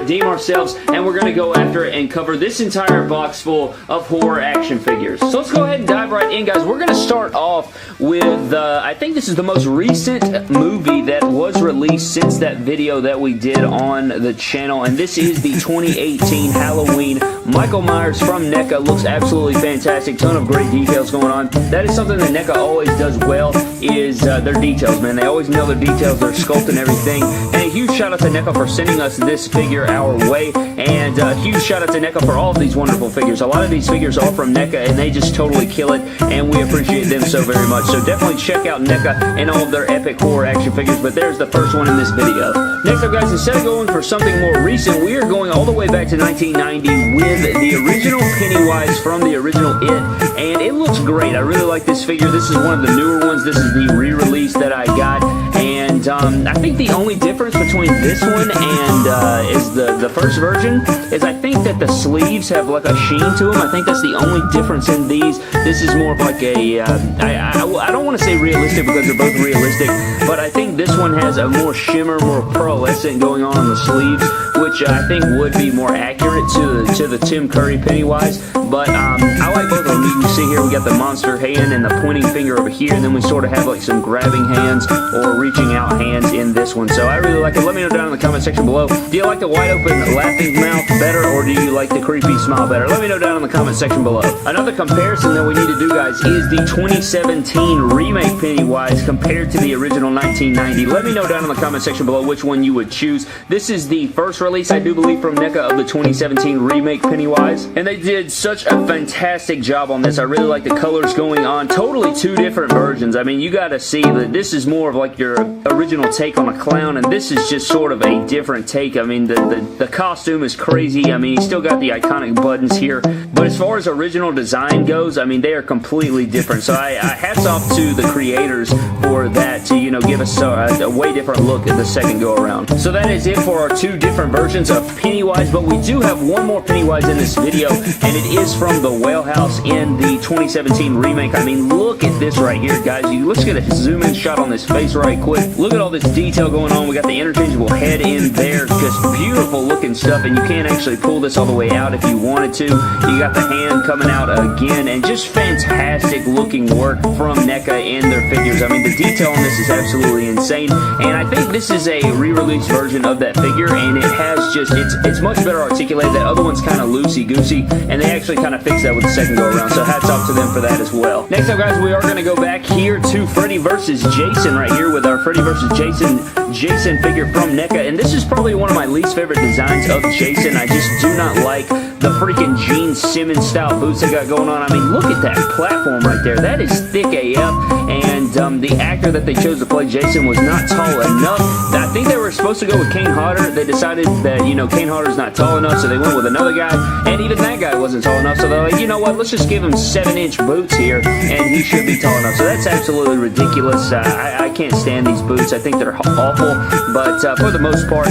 redeem ourselves, and we're going to go after it and cover this entire box full of horror action figures. So let's go ahead and dive right in, guys. We're going to start off with, I think this is the most recent movie that was released since that video that we did on the channel, and this is the 2018 Halloween Michael Myers from NECA. Looks absolutely fantastic. Ton of great details going on. That is something that NECA always does well, is their details, man. They always nail their details, their sculpt and everything. And a huge shout out to NECA for sending us this figure our way, and a huge shout out to NECA for all of these wonderful figures. A lot of these figures are from NECA, and they just totally kill it, and we appreciate them so very much. So definitely check out NECA and all of their epic horror action figures, but there's the first one in this video. Next up, guys, instead of going for something more recent, we are going all the way back to 1990 with the original Pennywise from the original It, and it looks great. I really like this figure. This is one of the newer ones. This is the re-release that I got, and I think the only difference between this one and is the first version is I think that the sleeves have like a sheen to them. I think that's the only difference in these. This is more of like a, I don't want to say realistic because they're both realistic, but I think this one has a more shimmer, more pearlescent going on the sleeves, which I think would be more accurate to the Tim Curry Pennywise. But I like both of them. You can see here we got the monster hand and the pointing finger over here, and then we sort of have like some grabbing hands or reaching out hands in this one. So I really like it. Let me know down in the comment section below. Do you like the wide open laughing mouth better, or do you like the creepy smile better? Let me know down in the comment section below. Another comparison that we need to do, guys, is the 2017 remake Pennywise compared to the original 1990. Let me know down in the comment section below which one you would choose. This is the first release, I do believe, from NECA of the 2017 remake Pennywise, and they did such a fantastic job on this. I really like the colors going on. Totally two different versions. I mean, you got to see that this is more of like your original take on a clown, and this is just sort of a different take. I mean, the costume is crazy. I mean, he's still got the iconic buttons here, but as far as original design goes, I mean, they are completely different. So I hats off to the creators for that, to, you know, give us a way different look at the second go around. So that is it for our two different versions of Pennywise, but we do have one more Pennywise in this video, and it is from the Whale House in the 2017 remake. I mean, look at this right here, guys. Let's get a zoom in shot on this face right quick. Look at all this detail going on. We got the interchangeable head in there. Just beautiful looking stuff, and you can't actually pull this all the way out if you wanted to. You got the hand coming out again, and just fantastic looking work from NECA and their figures. I mean, the detail on this is absolutely insane, and I think this is a re-release version of that figure, and it has just, it's much better articulated. That other one's kind of loosey-goosey, and they actually kind of fixed that with the second go-around, so hats off to them for that as well. Next up, guys, we are going to go back here to Freddy vs. Jason right here with our Freddy vs. Jason figure from NECA, and this is probably one of my least favorite designs of Jason. I just do not like the freaking Gene Simmons style boots they got going on. I mean, look at that platform right there. That is thick AF, and the actor that they chose to play Jason was not tall enough. I think they were supposed to go with Kane Hodder. They decided that, you know, Kane Hodder's not tall enough, so they went with another guy, and even that guy wasn't tall enough, so they're like, you know what, let's just give him 7-inch boots here, and he should be tall enough. So that's absolutely ridiculous. I can't stand these boots. I think they're awful, but for the most part,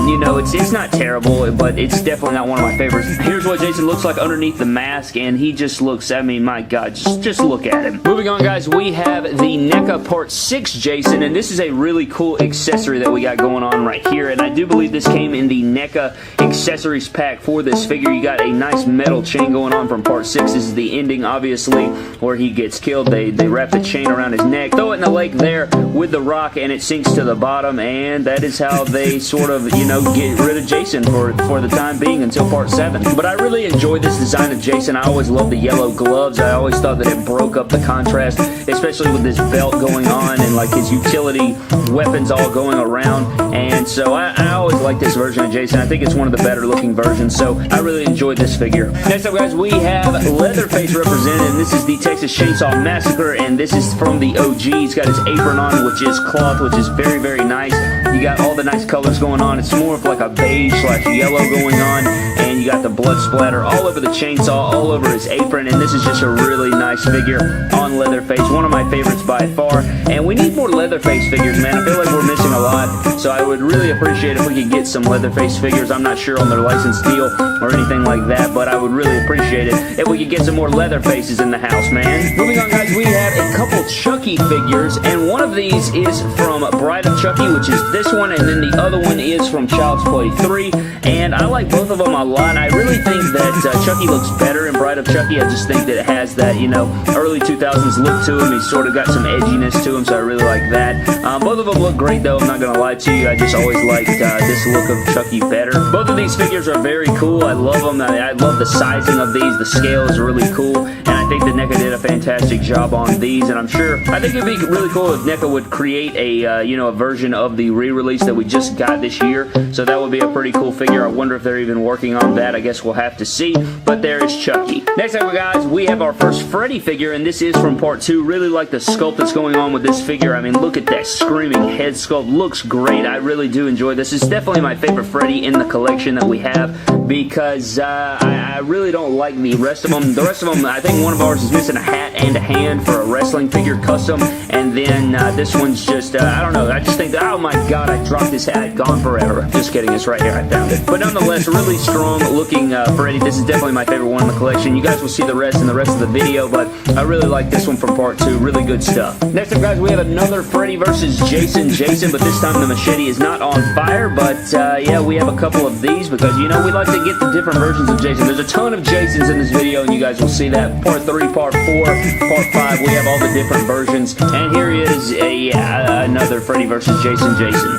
you know, it's not terrible, but it's definitely not one of my favorites. Here's what Jason looks like underneath the mask, and he just looks, I mean, my God, just look at him. Moving on, guys, we have the NECA Part 6 Jason, and this is a really cool accessory that we got going on right here, and I do believe this came in the NECA accessories pack for this figure. You got a nice metal chain going on from Part 6. This is the ending, obviously, where he gets killed. They wrap the chain around his neck, throw it in the lake there with the rock, and it sinks to the bottom, and that is how they sort of, you know, get rid of Jason for the time being until Part 7. But I really enjoy this design of Jason. I always loved the yellow gloves. I always thought that it broke up the contrast, especially with this belt going on and like his utility weapons all going around. And so I always like this version of Jason. I think it's one of the better looking versions, so I really enjoyed this figure. Next up, guys, we have Leatherface represented, and this is the Texas Chainsaw Massacre, and this is from the OG. He's got his apron on, which is cloth, which is very, very nice. You got all the nice colors going on. It's more of like a beige / yellow going on, and you got the blood splatter all over the chainsaw, all over his apron, and this is just a really nice figure on on Leatherface, one of my favorites by far. And we need more Leatherface figures, man. I feel like we're missing a lot, so I would really appreciate if we could get some Leatherface figures. I'm not sure on their license deal or anything like that, but I would really appreciate it if we could get some more Leatherfaces in the house, man. Moving on, guys, we have a couple Chucky figures, and one of these is from Bride of Chucky, which is this one, and then the other one is from Child's Play 3, and I like both of them a lot. I really think that Chucky looks better in Bride of Chucky. I just think that it has that, you know, early 2000s look to him. He's sort of got some edginess to him, so I really like that. Both of them look great, though. I'm not going to lie to you. I just always liked this look of Chucky better. Both of these figures are very cool. I love them. I love the sizing of these. The scale is really cool, and I think that NECA did a fantastic job on these, and I think it'd be really cool if NECA would create a, you know, a version of the re-release that we just got this year, so that would be a pretty cool figure. I wonder if they're even working on that. I guess we'll have to see, but there is Chucky. Next up, guys, we have our first Freddy figure, and this is from part 2. Really like the sculpt that's going on with this figure. I mean, look at that screaming head sculpt. Looks great. I really do enjoy this. It's definitely my favorite Freddy in the collection that we have, because I really don't like the rest of them. The rest of them, I think one of ours is missing a hat and a hand for a wrestling figure custom, and then this one's just, I don't know, I just think, oh my god, I dropped this hat, gone forever. Just kidding, it's right here, I found it. But nonetheless, really strong looking Freddy. This is definitely my favorite one in the collection. You guys will see the rest in the rest of the video, but I really like this one from part 2. Really good stuff. Next up, guys, we have another Freddy versus Jason, but this time the machete is not on fire, but yeah, we have a couple of these because, you know, we like to get the different versions of Jason. There's a ton of Jasons in this video, and you guys will see that. Part 3, Part 4, Part 5, we have all the different versions, and here is another Freddy versus Jason.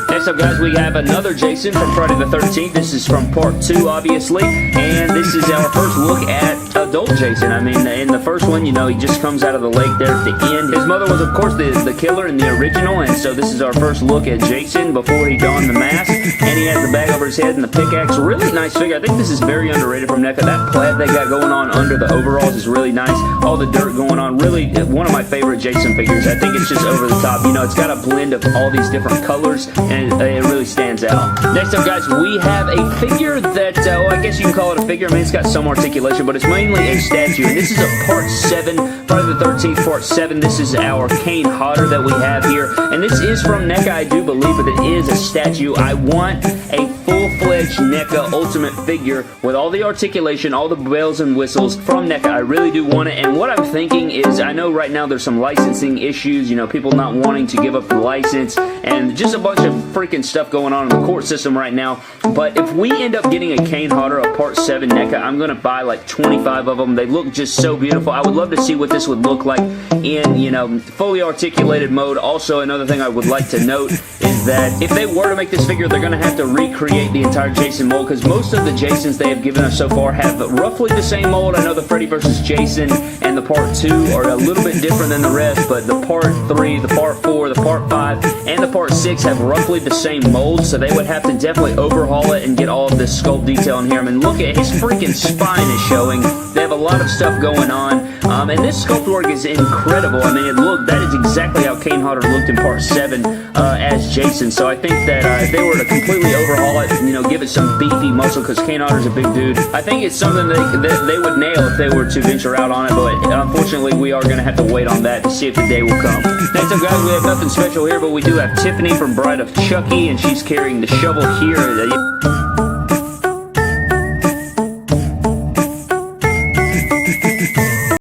Next up, guys, we have another Jason from Friday the 13th. This is from Part 2, obviously, and this is our first look at adult Jason. I mean, in the first one, you know, he just comes out of the lake there at the end. His mother was, of course, the killer in the original, and so this is our first look at Jason before he donned the mask, and he has the bag over his head and the pickaxe. Really nice figure. I think this is very underrated from NECA. That plaid they got going on under the overalls is really nice. All the dirt going on. Really one of my favorite Jason figures. I think it's just over the top. You know, it's got a blend of all these different colors, and it really stands out. Next up, guys, we have a figure that, well, I guess you can call it a figure. I mean, it's got some articulation, but it's mainly a statue, and this is a Part 7, Friday the 13th, Part 7. This is our Kane Hodder that we have here, and this is from NECA, I do believe, but it is a statue. I want a full-fledged NECA Ultimate figure with all the articulation, all the bells and whistles from NECA. I really do want it, and what I'm thinking is, I know right now there's some licensing issues, you know, people not wanting to give up the license, and just a bunch of freaking stuff going on in the court system right now, but if we end up getting a Kane Hodder, a Part 7 NECA, I'm going to buy like 25 of them. They look just so beautiful. I would love to see what this would look like in, you know, fully articulated mode. Also, another thing I would like to note is that if they were to make this figure, they're going to have to recreate the entire Jason mold, because most of the Jasons they have given us so far have roughly the same mold. I know the Freddy vs. Jason and the Part 2 are a little bit different than the rest, but the Part 3, the Part 4, the Part 5, and the Part 6 have roughly the same mold, so they would have to definitely overhaul it and get all of this sculpt detail in here. I mean, look at his freaking spine is showing. They have a lot of stuff going on, and this sculpt work is incredible. I mean, that is exactly how Kane Hodder looked in Part 7 as Jason, so I think that if they were to completely overhaul it, you know, give it some beefy muscle, because Kane Hodder's a big dude, I think it's something that they would nail if they were to venture out on it, but unfortunately we are going to have to wait on that to see if the day will come. Next up, guys, we have nothing special here, but we do have Tiffany from Bride of Chucky, and she's carrying the shovel here.